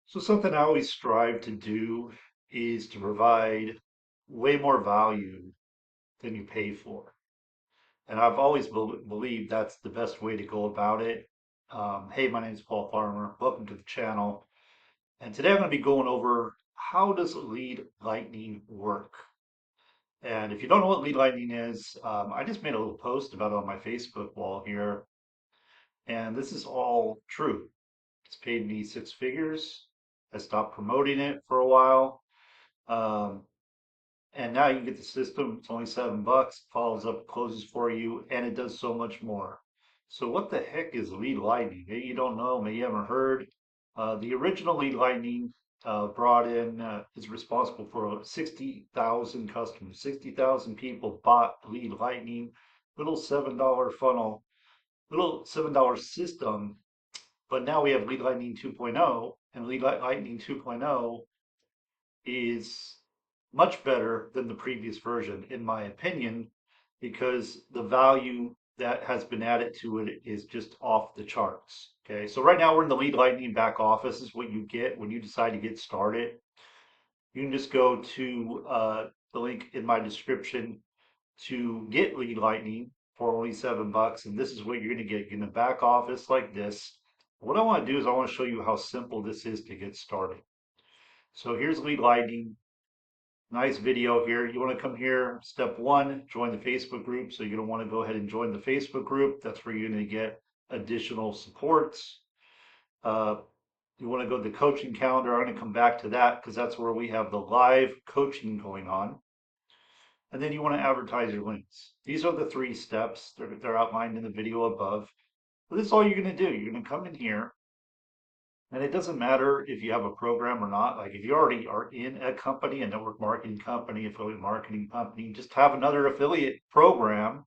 So something I always strive to do is to provide way more value than you pay for. And I've always believed that's the best way to go about it. Hey, my name is Paul Farmer. Welcome to the channel. And today I'm going to be going over how does lead lightning work? And if you don't know what lead lightning is, I just made a little post about it on my Facebook wall here. And this is all true. It's paid me six figures. I stopped promoting it for a while. Um, and now you get the system. It's only $7. Follows up, closes for you, and it does so much more. So what the heck is lead lightning? Maybe you don't know. Maybe you haven't heard. The original lead lightning brought in is responsible for 60,000 customers. 60,000 people bought lead lightning. Little $7 funnel, little $7 system. But now we have lead lightning 2.0, and lead lightning 2.0 is much better than the previous version, in my opinion, because the value that has been added to it is just off the charts. Okay, so right now we're in the lead lightning back office. This is what you get when you decide to get started. You can just go to the link in my description to get lead lightning for only $7. And this is what you're going to get in the back office like this. What I want to do is I want to show you how simple this is to get started. So here's lead lightning. Nice video here. You want to come here. Step one, join the Facebook group. So you're going to want to go ahead and join the Facebook group. That's where you're going to get additional supports. Uh, you want to go to the coaching calendar. I'm going to come back to that because that's where we have the live coaching going on. And then you want to advertise your links. These are the three steps. They're outlined in the video above. But this is all you're going to do. You're going to come in here. And it doesn't matter if you have a program or not. Like if you already are in a company, a network marketing company, affiliate marketing company, just have another affiliate program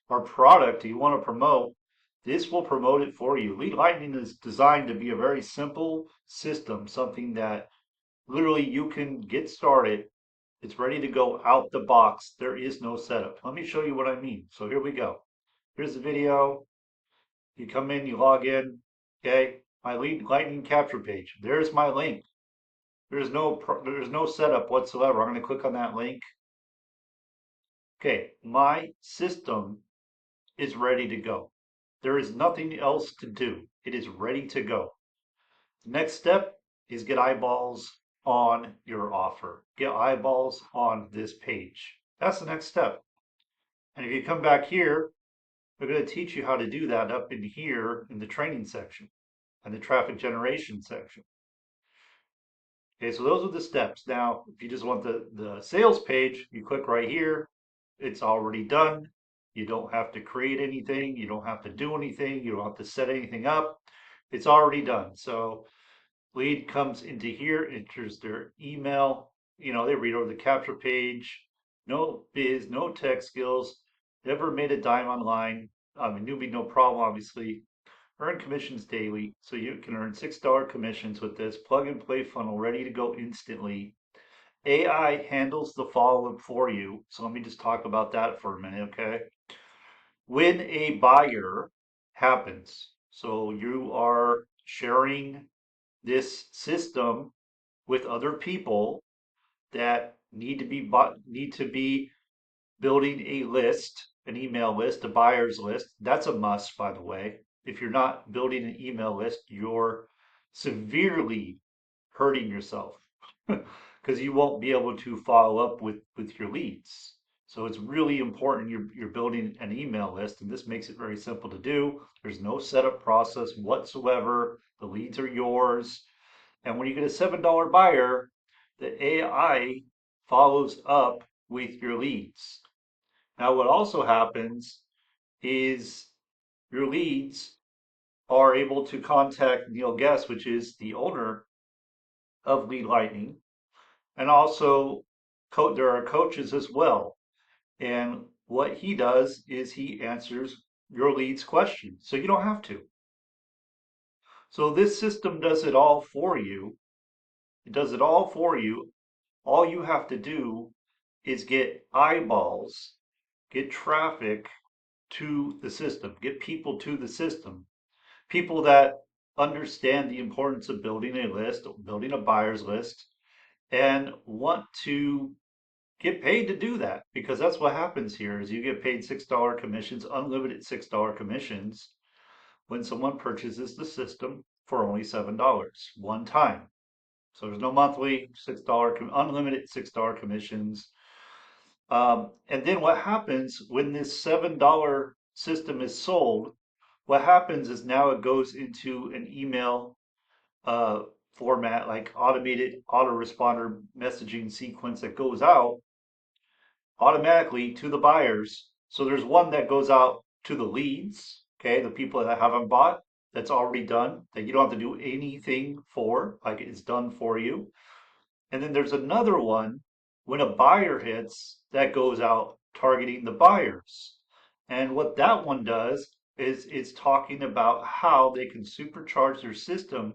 or product you want to promote. This will promote it for you. Lead Lightning is designed to be a very simple system, something that literally you can get started. It's ready to go out the box. There is no setup. Let me show you what I mean. So here we go. Here's the video. You come in, you log in, okay? My lead lightning capture page. There's my link. There's no setup whatsoever. I'm going to click on that link. Okay, my system is ready to go. There is nothing else to do. It is ready to go. The next step is get eyeballs on your offer. Get eyeballs on this page. That's the next step. And if you come back here, we're going to teach you how to do that up in here in the training section and the traffic generation section. Okay, so those are the steps. Now, if you just want the sales page, you click right here. It's already done. You don't have to create anything. You don't have to do anything. You don't have to set anything up. It's already done. So lead comes into here, enters their email. You know, they read over the capture page. No biz, no tech skills. Never made a dime online. I mean, newbie, no problem, obviously. Earn commissions daily, so you can earn $6 commissions with this plug and play funnel ready to go instantly. AI handles the follow-up for you. So let me just talk about that for a minute, okay? When a buyer happens, so you are sharing this system with other people that need to be building a list, an email list, a buyer's list. That's a must, by the way. If you're not building an email list, you're severely hurting yourself because you won't be able to follow up with your leads. So it's really important you're building an email list, and this makes it very simple to do. There's no setup process whatsoever. The leads are yours. And when you get a $7 buyer, the AI follows up with your leads. Now, what also happens is your leads are able to contact Neil Guest, which is the owner of Lead Lightning, and also there are coaches as well. And what he does is he answers your leads questions, so you don't have to. So this system does it all for you. It does it all for you. All you have to do is get eyeballs, get traffic to the system, get people to the system, people that understand the importance of building a list, building a buyer's list, and want to get paid to do that because that's what happens here is you get paid $6 commissions, unlimited $6 commissions when someone purchases the system for only $7 one time. So there's no monthly $6 unlimited $6 commissions. And then what happens when this $7 system is sold? What happens is now it goes into an email uh, format, like automated autoresponder messaging sequence that goes out automatically to the buyers. So there's one that goes out to the leads, okay, the people that haven't bought, that's already done, that you don't have to do anything for, like it's done for you. And then there's another one when a buyer hits that goes out targeting the buyers. And what that one does is it's talking about how they can supercharge their system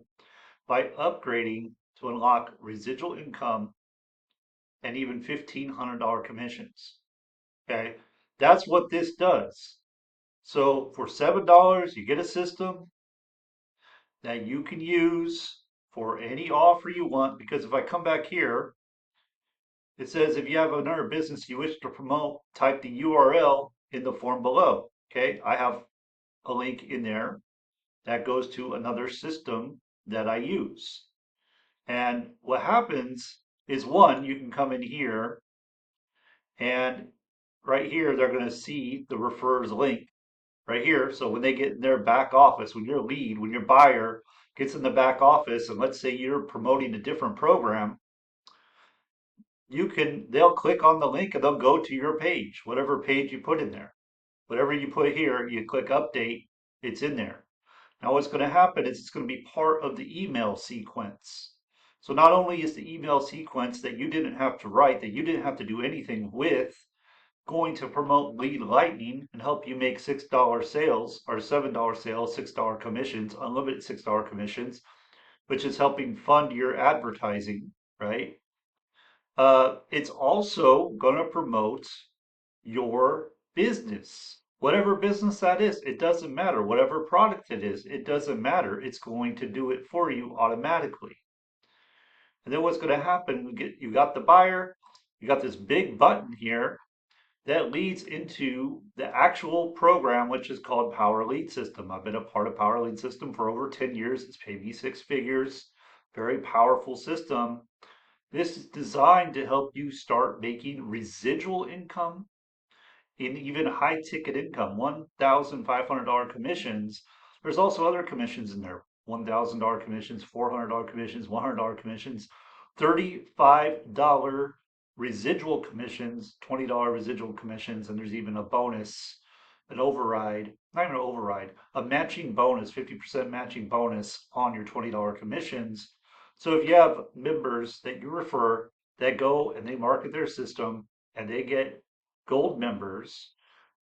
by upgrading to unlock residual income and even $1,500 commissions. Okay, that's what this does. So for $7, you get a system that you can use for any offer you want. Because if I come back here, it says if you have another business you wish to promote, type the URL in the form below. Okay, I have a link in there that goes to another system that I use. And what happens is one, you can come in here and right here, they're going to see the refers link right here. So when they get in their back office, when your lead, when your buyer gets in the back office, and let's say you're promoting a different program, they'll click on the link and they'll go to your page, whatever page you put in there. Whatever you put here, you click update, it's in there. Now what's going to happen is it's going to be part of the email sequence. So not only is the email sequence that you didn't have to write, that you didn't have to do anything with, going to promote lead lightning and help you make $6 sales or $7 sales, $6 commissions, unlimited $6 commissions, which is helping fund your advertising, right? It's also going to promote your business, whatever business that is. It doesn't matter. Whatever product it is, it doesn't matter. It's going to do it for you automatically. And then what's going to happen? You got the buyer, you got this big button here that leads into the actual program, which is called Power Lead System. I've been a part of Power Lead System for over 10 years. It's paid me 6 figures. Very powerful system. This is designed to help you start making residual income in even high ticket income, $1,500 commissions. There's also other commissions in there, $1,000 commissions, $400 commissions, $100 commissions, $35 residual commissions, $20 residual commissions, and there's even a bonus, an override, not even an override, a matching bonus, 50% matching bonus on your $20 commissions. So if you have members that you refer that go and they market their system and they get gold members,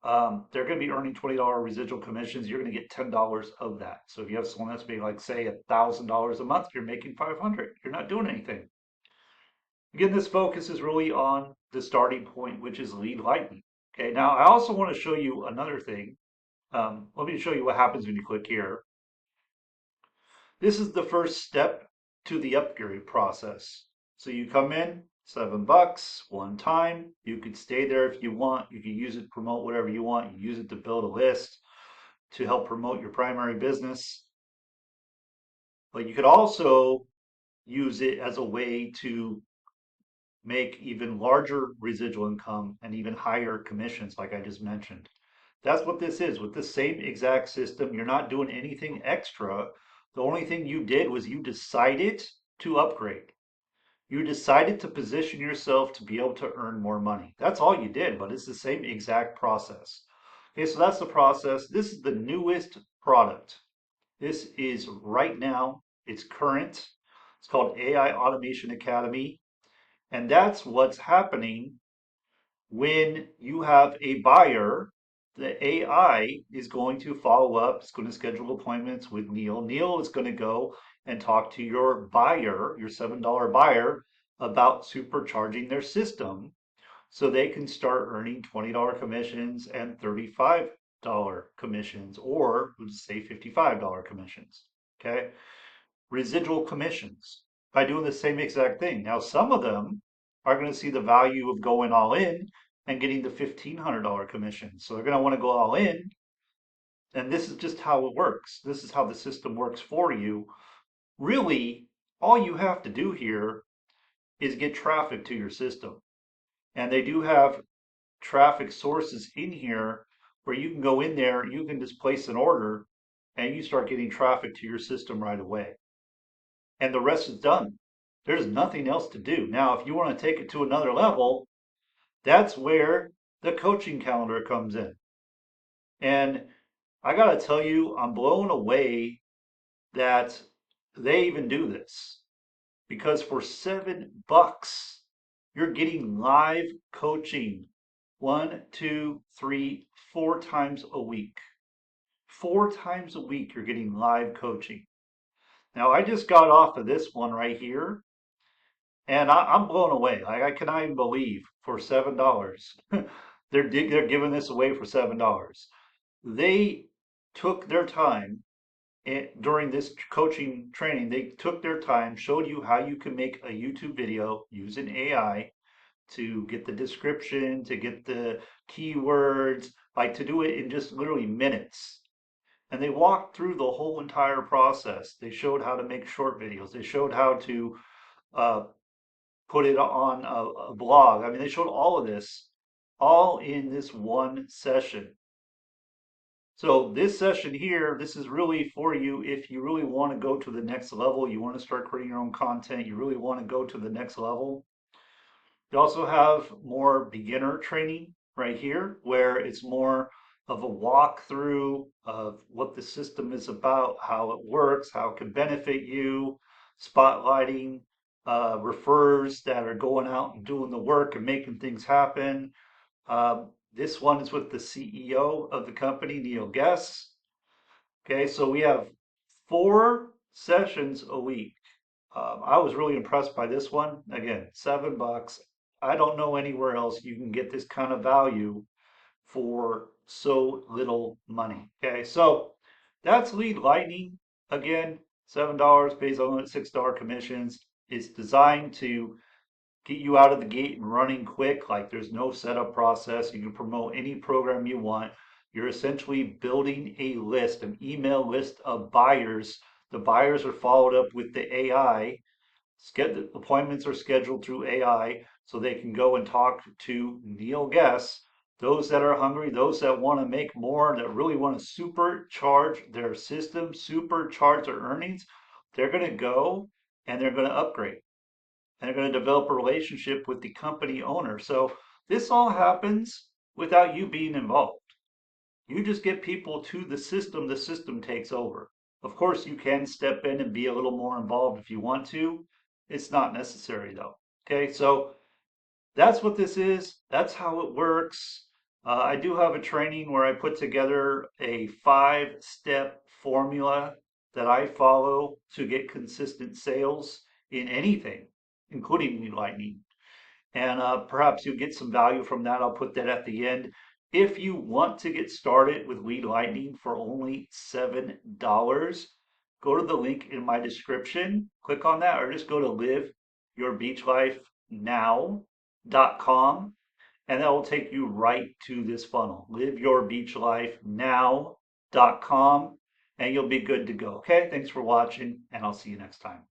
they're going to be earning $20 residual commissions. You're going to get $10 of that. So if you have someone that's paying like say $1,000 a month, you're making 500. You're not doing anything. Again, this focus is really on the starting point, which is lead lightning. Okay, now I also want to show you another thing. Let me show you what happens when you click here. This is the first step to the upgrade process. So you come in, $7 one time. You could stay there if you want. You can use it to promote whatever you want. You use it to build a list to help promote your primary business. But you could also use it as a way to make even larger residual income and even higher commissions, like I just mentioned. That's what this is. With the same exact system, you're not doing anything extra. The only thing you did was you decided to upgrade. You decided to position yourself to be able to earn more money. That's all you did, but it's the same exact process. Okay, so that's the process. This is the newest product. This is right now, it's current. It's called AI Automation Academy. And that's what's happening when you have a buyer. The AI is going to follow up, it's going to schedule appointments with Neil. Neil is going to go and talk to your buyer, your $7 buyer, about supercharging their system so they can start earning $20 commissions and $35 commissions, or we'll just say $55 commissions. Okay. Residual commissions by doing the same exact thing. Now, some of them are going to see the value of going all in and getting the $1,500 commission. So they're going to want to go all in. And this is just how it works. This is how the system works for you. Really, all you have to do here is get traffic to your system. And they do have traffic sources in here where you can go in there, you can just place an order, and you start getting traffic to your system right away. And the rest is done. There's nothing else to do. Now, if you want to take it to another level, that's where the coaching calendar comes in. And I got to tell you, I'm blown away that they even do this because for $7, you're getting live coaching one, two, three, 4 times a week. 4 times a week, you're getting live coaching. Now, I just got off of this one right here, and I'm blown away. I cannot even believe for $7, they're giving this away for $7. They took their time during this coaching training. They took their time, showed you how you can make a YouTube video using AI to get the description, to get the keywords, like to do it in just literally minutes. And they walked through the whole entire process. They showed how to make short videos. They showed how to uh, put it on a blog. I mean, they showed all of this all in this one session. So this session here, this is really for you if you really want to go to the next level, you want to start creating your own content, you really want to go to the next level. You also have more beginner training right here, where it's more of a walkthrough of what the system is about, how it works, how it can benefit you, spotlighting referrers that are going out and doing the work and making things happen. This one is with the CEO of the company, Neil Guess. Okay, so we have 4 sessions a week. I was really impressed by this one. Again, $7. I don't know anywhere else you can get this kind of value for so little money. Okay, so that's Lead Lightning. Again, $7 based on $6 commissions. It's designed to get you out of the gate and running quick. Like there's no setup process. You can promote any program you want. You're essentially building a list, an email list of buyers. The buyers are followed up with the AI. Appointments are scheduled through AI so they can go and talk to Neil Guess. Those that are hungry, those that want to make more, that really want to supercharge their system, supercharge their earnings, they're going to go and they're going to upgrade and they're going to develop a relationship with the company owner. So this all happens without you being involved. You just get people to the system takes over. Of course, you can step in and be a little more involved if you want to. It's not necessary though. Okay, so that's what this is. That's how it works. I do have a training where I put together a 5-step formula that I follow to get consistent sales in anything, including Lead Lightning. And perhaps you'll get some value from that. I'll put that at the end. If you want to get started with Lead Lightning for only $7, go to the link in my description, click on that, or just go to liveyourbeachlifenow.com, and that will take you right to this funnel, liveyourbeachlifenow.com, and you'll be good to go. Okay, thanks for watching, and I'll see you next time.